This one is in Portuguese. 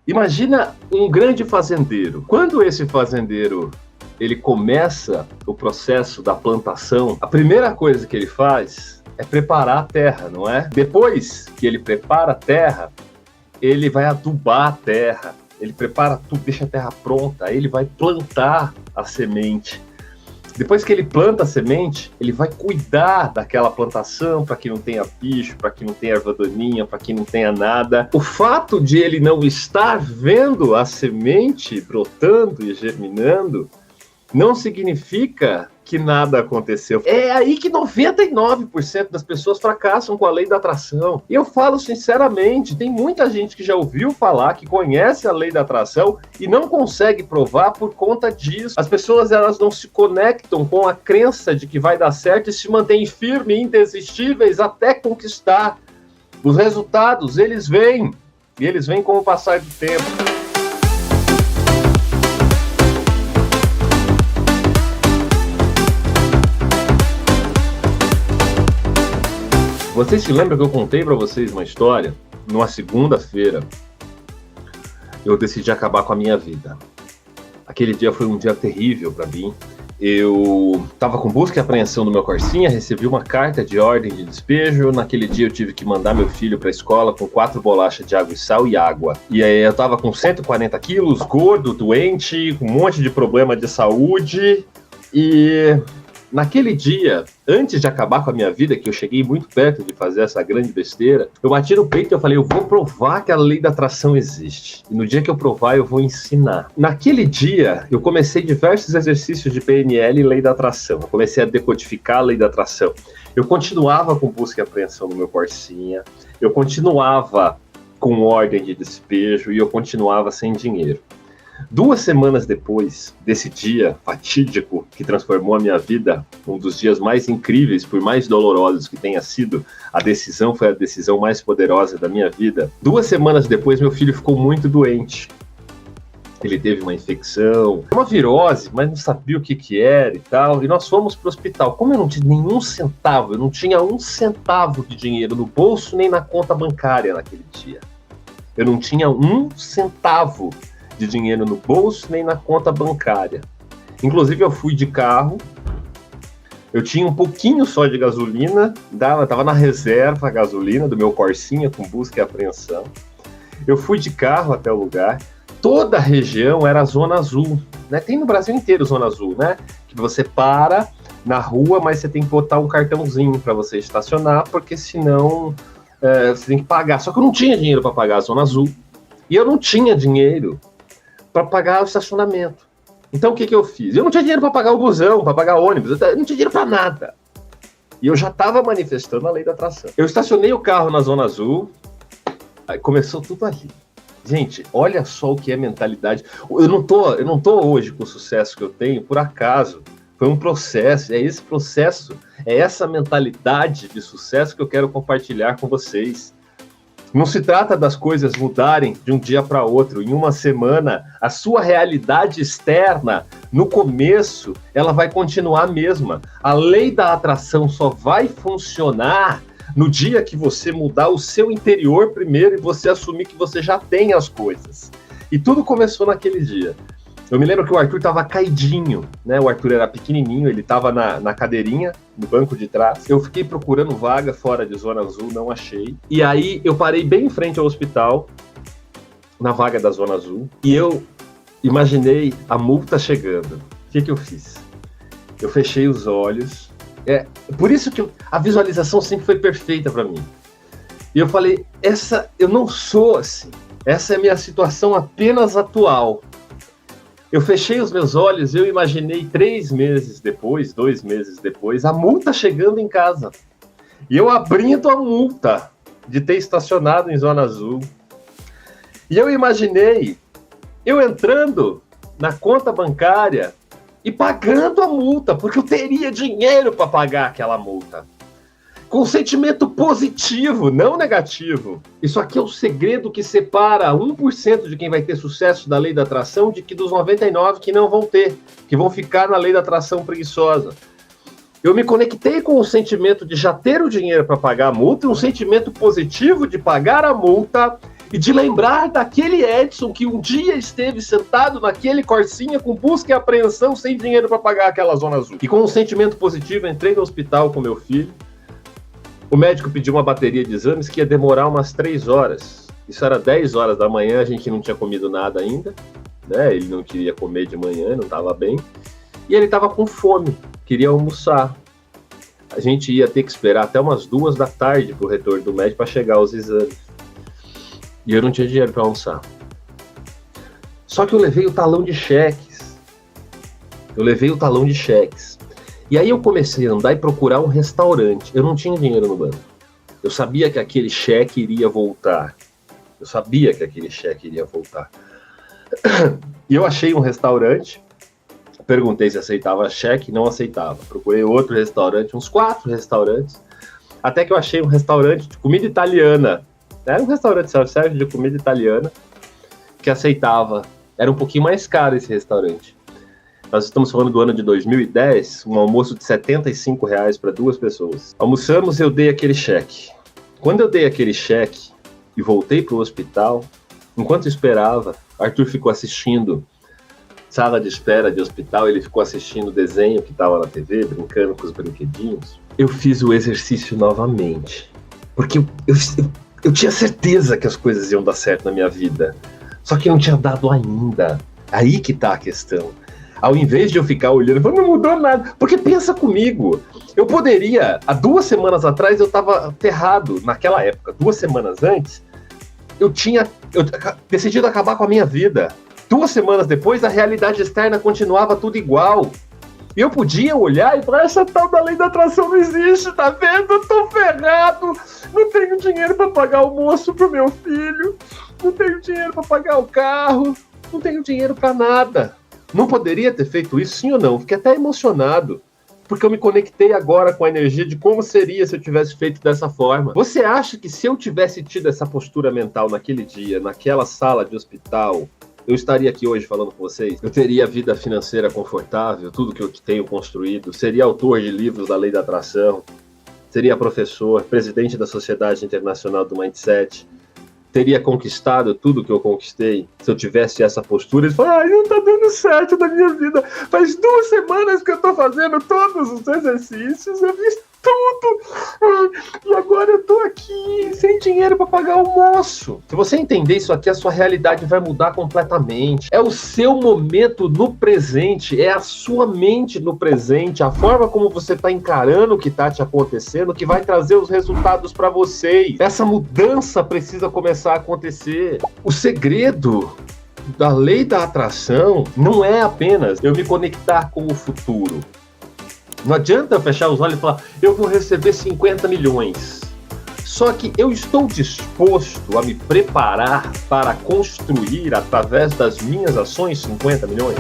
Imagina um grande fazendeiro. Quando esse fazendeiro ele começa o processo da plantação, a primeira coisa que ele faz é preparar a terra, não é? Depois que ele prepara a terra, ele vai adubar a terra, ele prepara tudo, deixa a terra pronta, aí ele vai plantar a semente. Depois que ele planta a semente, ele vai cuidar daquela plantação para que não tenha bicho, para que não tenha erva daninha, para que não tenha nada. O fato de ele não estar vendo a semente brotando e germinando não significa que nada aconteceu. É aí que 99% das pessoas fracassam com a lei da atração. E eu falo sinceramente, tem muita gente que já ouviu falar, que conhece a lei da atração e não consegue provar por conta disso. As pessoas, elas não se conectam com a crença de que vai dar certo e se mantêm firmes e indesistíveis até conquistar. Os resultados, eles vêm. E eles vêm com o passar do tempo. Vocês se lembram que eu contei para vocês uma história? Numa segunda-feira, eu decidi acabar com a minha vida. Aquele dia foi um dia terrível para mim. Eu estava com busca e apreensão no meu Corsinha, recebi uma carta de ordem de despejo. Naquele dia eu tive que mandar meu filho para a escola com 4 bolachas de água e sal e água. E aí eu estava com 140 quilos, gordo, doente, com um monte de problema de saúde. E naquele dia, antes de acabar com a minha vida, que eu cheguei muito perto de fazer essa grande besteira, eu bati no peito e eu falei, eu vou provar que a lei da atração existe. E no dia que eu provar, eu vou ensinar. Naquele dia, eu comecei diversos exercícios de PNL e lei da atração. Eu comecei a decodificar a lei da atração. Eu continuava com busca e apreensão no meu Corsinha. Eu continuava com ordem de despejo e eu continuava sem dinheiro. 2 semanas depois desse dia fatídico que transformou a minha vida, um dos dias mais incríveis, por mais dolorosos que tenha sido, a decisão foi a decisão mais poderosa da minha vida. 2 semanas depois, meu filho ficou muito doente. Ele teve uma infecção, uma virose, mas não sabia o que era e tal, e nós fomos para o hospital. Como eu não tinha nenhum centavo, eu não tinha 1 centavo de dinheiro no bolso nem na conta bancária naquele dia. Eu não tinha 1 centavo de dinheiro no bolso, nem na conta bancária. Inclusive, eu fui de carro, eu tinha um pouquinho só de gasolina, estava na reserva a gasolina do meu Corsinha, com busca e apreensão. Eu fui de carro até o lugar, toda a região era Zona Azul, né? Tem no Brasil inteiro Zona Azul, né? Que você para na rua, mas você tem que botar um cartãozinho para você estacionar, porque senão você tem que pagar. Só que eu não tinha dinheiro para pagar a Zona Azul, e eu não tinha dinheiro para pagar o estacionamento. Então o que eu fiz? Eu não tinha dinheiro para pagar o busão, para pagar o ônibus, eu não tinha dinheiro para nada. E eu já estava manifestando a lei da atração. Eu estacionei o carro na Zona Azul, aí começou tudo ali. Gente, olha só o que é mentalidade. Eu não tô hoje com o sucesso que eu tenho por acaso. Foi um processo, é esse processo, é essa mentalidade de sucesso que eu quero compartilhar com vocês. Não se trata das coisas mudarem de um dia para outro. Em uma semana, a sua realidade externa, no começo, ela vai continuar a mesma. A lei da atração só vai funcionar no dia que você mudar o seu interior primeiro e você assumir que você já tem as coisas. E tudo começou naquele dia. Eu me lembro que o Arthur estava caidinho, né? O Arthur era pequenininho, ele estava na cadeirinha, no banco de trás. Eu fiquei procurando vaga fora de Zona Azul, não achei. E aí eu parei bem em frente ao hospital, na vaga da Zona Azul, e eu imaginei a multa chegando. O que eu fiz? Eu fechei os olhos. Por isso que a visualização sempre foi perfeita para mim. E eu falei, eu não sou assim. Essa é a minha situação apenas atual. Eu fechei os meus olhos e eu imaginei 3 meses depois, 2 meses depois, a multa chegando em casa. E eu abrindo a multa de ter estacionado em Zona Azul. E eu imaginei eu entrando na conta bancária e pagando a multa, porque eu teria dinheiro para pagar aquela multa. Com um sentimento positivo, não negativo. Isso aqui é o segredo que separa 1% de quem vai ter sucesso da lei da atração de que dos 99% que não vão ter, que vão ficar na lei da atração preguiçosa. Eu me conectei com o sentimento de já ter o dinheiro para pagar a multa, um sentimento positivo de pagar a multa, e de lembrar daquele Edson que um dia esteve sentado naquele Corsinha com busca e apreensão sem dinheiro para pagar aquela zona azul. E com um sentimento positivo, entrei no hospital com meu filho. O médico pediu uma bateria de exames que ia demorar umas 3 horas. Isso era 10 horas da manhã, a gente não tinha comido nada ainda, né? Ele não queria comer de manhã, não estava bem. E ele estava com fome, queria almoçar. A gente ia ter que esperar até umas 2 da tarde para o retorno do médico para chegar aos exames. E eu não tinha dinheiro para almoçar. Só que eu levei o talão de cheques. E aí eu comecei a andar e procurar um restaurante. Eu não tinha dinheiro no banco. Eu sabia que aquele cheque iria voltar. E eu achei um restaurante. Perguntei se aceitava cheque, não aceitava. Procurei outro restaurante, uns 4 restaurantes. Até que eu achei um restaurante de comida italiana. Era um restaurante self-service de comida italiana que aceitava. Era um pouquinho mais caro esse restaurante. Nós estamos falando do ano de 2010, um almoço de R$75 para 2 pessoas. Almoçamos e eu dei aquele cheque. Quando eu dei aquele cheque e voltei para o hospital, enquanto eu esperava, Arthur ficou assistindo sala de espera de hospital, ele ficou assistindo o desenho que estava na TV, brincando com os brinquedinhos. Eu fiz o exercício novamente, porque eu tinha certeza que as coisas iam dar certo na minha vida, só que não tinha dado ainda. Aí que tá a questão. Ao invés de eu ficar olhando, não mudou nada. Porque pensa comigo, eu poderia, há 2 semanas atrás eu estava aterrado, naquela época, 2 semanas antes, eu tinha decidido acabar com a minha vida. 2 semanas depois, a realidade externa continuava tudo igual. E eu podia olhar e falar, essa tal da lei da atração não existe, tá vendo? Eu tô ferrado, não tenho dinheiro para pagar almoço pro meu filho, não tenho dinheiro para pagar o carro, não tenho dinheiro para nada. Não poderia ter feito isso, sim ou não? Fiquei até emocionado, porque eu me conectei agora com a energia de como seria se eu tivesse feito dessa forma. Você acha que se eu tivesse tido essa postura mental naquele dia, naquela sala de hospital, eu estaria aqui hoje falando com vocês? Eu teria vida financeira confortável, tudo que eu tenho construído, seria autor de livros da Lei da Atração, seria professor, presidente da Sociedade Internacional do Mindset, teria conquistado tudo que eu conquistei se eu tivesse essa postura de falar, não tá dando certo na minha vida, faz 2 semanas que eu tô fazendo todos os exercícios, eu fiz tudo, e agora eu tô aqui sem dinheiro para pagar almoço. Se você entender isso aqui, a sua realidade vai mudar completamente. É o seu momento no presente, é a sua mente no presente, a forma como você tá encarando o que tá te acontecendo que vai trazer os resultados para vocês. Essa mudança precisa começar a acontecer. O segredo da lei da atração não é apenas eu me conectar com o futuro. Não adianta eu fechar os olhos e falar, eu vou receber 50 milhões. Só que eu estou disposto a me preparar para construir, através das minhas ações, 50 milhões?